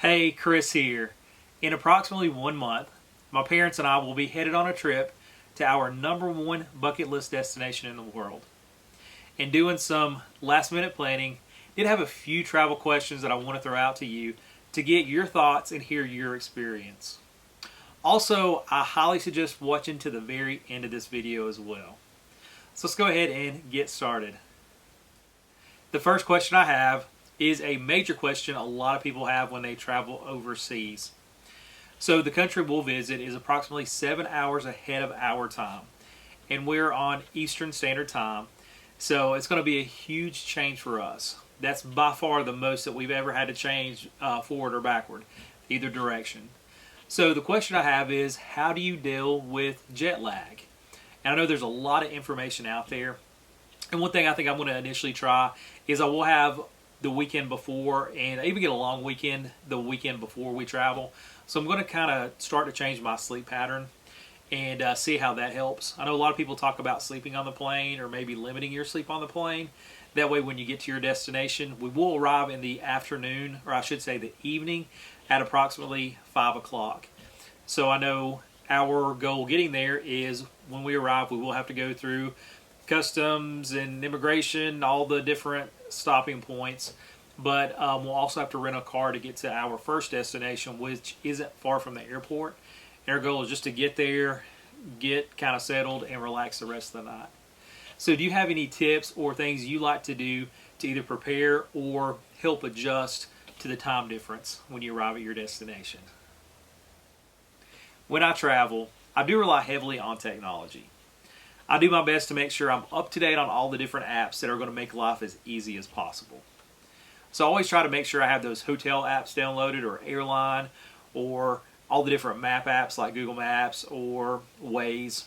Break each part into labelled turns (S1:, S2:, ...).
S1: Hey, Chris here. In approximately 1 month, my parents and I will be headed on a trip to our #1 bucket list destination in the world. And doing some last minute planning, did have a few travel questions that I want to throw out to you to get your thoughts and hear your experience. Also, I highly suggest watching to the very end of this video as well. So let's go ahead and get started. The first question I have is a major question a lot of people have when they travel overseas. So the country we'll visit is approximately 7 hours ahead of our time, and we're on Eastern Standard Time, so it's going to be a huge change for us. That's by far the most that we've ever had to change forward or backward, either direction. So the question I have is, how do you deal with jet lag? And I know there's a lot of information out there, and one thing I think I'm going to initially try is I will have the weekend before, and I even get a long weekend the weekend before we travel. So I'm going to kind of start to change my sleep pattern and see how that helps. I know a lot of people talk about sleeping on the plane or maybe limiting your sleep on the plane. That way when you get to your destination, we will arrive in the afternoon, or I should say the evening, at approximately 5 o'clock. So I know our goal getting there is when we arrive, we will have to go through customs and immigration, all the different stopping points, but we'll also have to rent a car to get to our first destination, which isn't far from the airport. And our goal is just to get there, get kind of settled, and relax the rest of the night. So do you have any tips or things you like to do to either prepare or help adjust to the time difference when you arrive at your destination? When I travel, I do rely heavily on technology. I do my best to make sure I'm up to date on all the different apps that are going to make life as easy as possible. So I always try to make sure I have those hotel apps downloaded, or airline, or all the different map apps like Google Maps or Waze.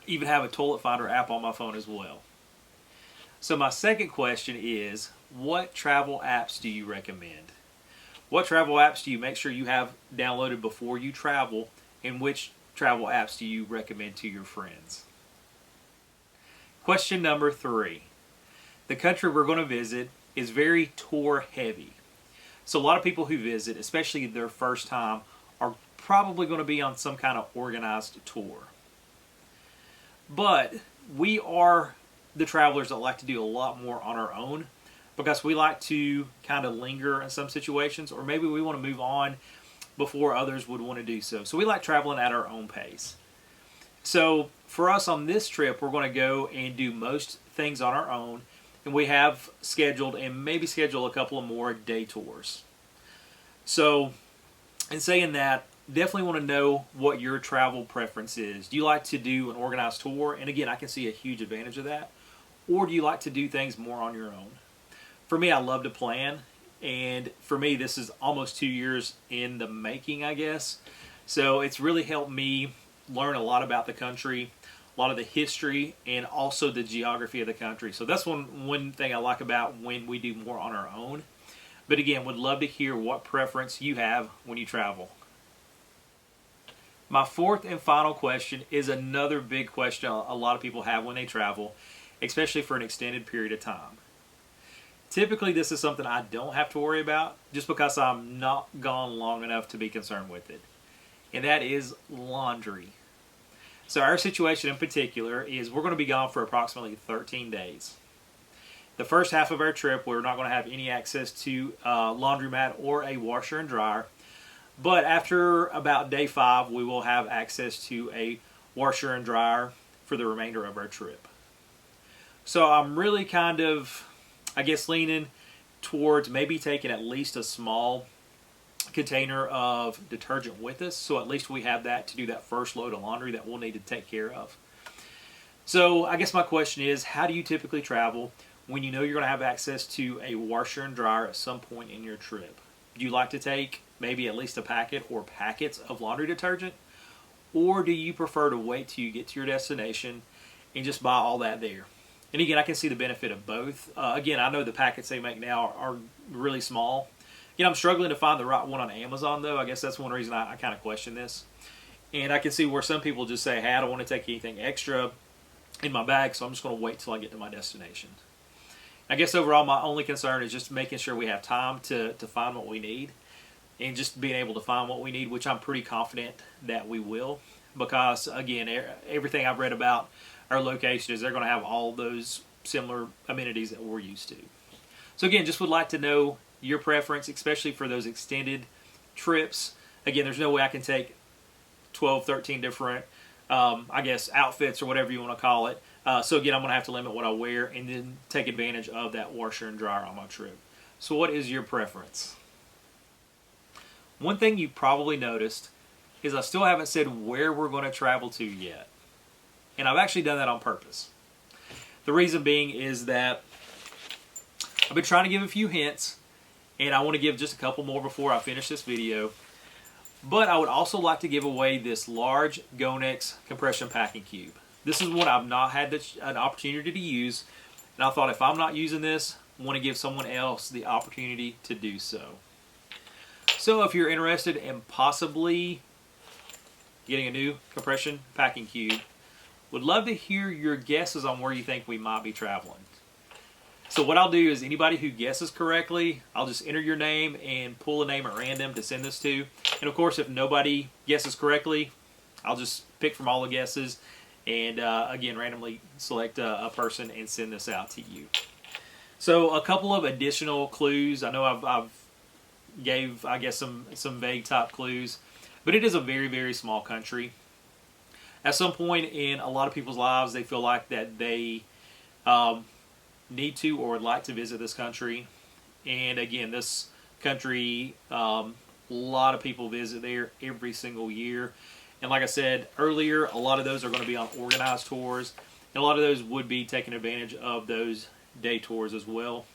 S1: Even have a toilet finder app on my phone as well. So my second question is, what travel apps do you recommend? What travel apps do you make sure you have downloaded before you travel, and which travel apps do you recommend to your friends? Question number 3. The country we're going to visit is very tour heavy. So a lot of people who visit, especially their first time, are probably going to be on some kind of organized tour. But we are the travelers that like to do a lot more on our own, because we like to kind of linger in some situations, or maybe we want to move on before others would want to do so. So we like traveling at our own pace. So for us on this trip, we're going to go and do most things on our own, and we have scheduled and maybe schedule a couple of more day tours. So in saying that, definitely want to know what your travel preference is. Do you like to do an organized tour? And again, I can see a huge advantage of that. Or do you like to do things more on your own? For me, I love to plan, and for me, this is almost 2 years in the making, I guess. So it's really helped me learn a lot about the country, a lot of the history, and also the geography of the country. So that's one thing I like about when we do more on our own. But again, would love to hear what preference you have when you travel. My fourth and final question is another big question a lot of people have when they travel, especially for an extended period of time. Typically, this is something I don't have to worry about just because I'm not gone long enough to be concerned with it. And that is laundry. So our situation in particular is we're going to be gone for approximately 13 days. The first half of our trip, we're not going to have any access to a laundromat or a washer and dryer. But after about day 5, we will have access to a washer and dryer for the remainder of our trip. So I'm really kind of, I guess, leaning towards maybe taking at least a small container of detergent with us, so at least we have that to do that first load of laundry that we'll need to take care of. So I guess my question is, how do you typically travel when you know you're going to have access to a washer and dryer at some point in your trip? Do you like to take maybe at least a packet or packets of laundry detergent, or do you prefer to wait till you get to your destination and just buy all that there? And again, I can see the benefit of both. Again, I know the packets they make now are really small. I'm struggling to find the right one on Amazon, though. I guess that's one reason I kind of question this. And I can see where some people just say, hey, I don't want to take anything extra in my bag, so I'm just going to wait till I get to my destination. I guess overall my only concern is just making sure we have time to find what we need. and just being able to find what we need, which I'm pretty confident that we will, because again, everything I've read about our location is they're going to have all those similar amenities that we're used to. So again, just would like to know your preference, especially for those extended trips. Again, there's no way I can take 12, 13 different, I guess, outfits or whatever you want to call it. So again, I'm going to have to limit what I wear and then take advantage of that washer and dryer on my trip. So what is your preference? One thing you probably noticed is I still haven't said where we're going to travel to yet. And I've actually done that on purpose. The reason being is that I've been trying to give a few hints, and I want to give just a couple more before I finish this video. But I would also like to give away this large Gonex compression packing cube. This is one I've not had an opportunity to use, and I thought if I'm not using this, I want to give someone else the opportunity to do so. So if you're interested in possibly getting a new compression packing cube, would love to hear your guesses on where you think we might be traveling. So what I'll do is anybody who guesses correctly, I'll just enter your name and pull a name at random to send this to. And of course, if nobody guesses correctly, I'll just pick from all the guesses and again, randomly select a person and send this out to you. So a couple of additional clues. I know I've gave, I guess, some vague type clues, but it is a very, very small country. At some point in a lot of people's lives, they feel like that they need to or would like to visit this country. And again, this country, a lot of people visit there every single year. And like I said earlier, a lot of those are going to be on organized tours, and a lot of those would be taking advantage of those day tours as well.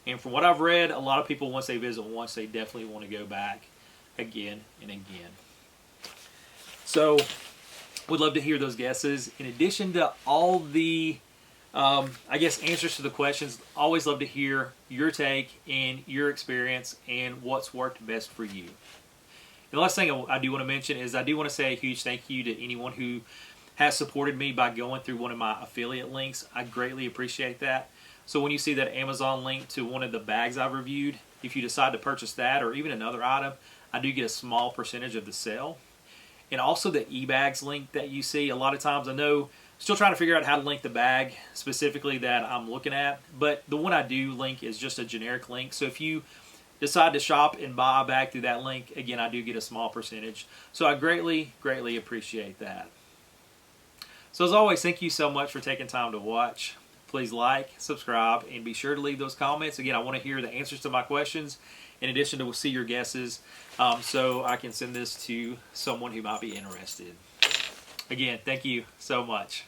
S1: And from what I've read, a lot of people, once they visit once, they definitely want to go back again and again. So would love to hear those guesses. In addition to all the, I guess, answers to the questions, always love to hear your take and your experience and what's worked best for you. And the last thing I do want to mention is I do want to say a huge thank you to anyone who has supported me by going through one of my affiliate links. I greatly appreciate that. So when you see that Amazon link to one of the bags I've reviewed, if you decide to purchase that or even another item, I do get a small percentage of the sale. And also the eBags link that you see, a lot of times I know, still trying to figure out how to link the bag specifically that I'm looking at, but the one I do link is just a generic link. So if you decide to shop and buy a bag through that link, again, I do get a small percentage. So I greatly, greatly appreciate that. So as always, thank you so much for taking time to watch. Please like, subscribe, and be sure to leave those comments. Again, I want to hear the answers to my questions in addition to see your guesses, so I can send this to someone who might be interested. Again, thank you so much.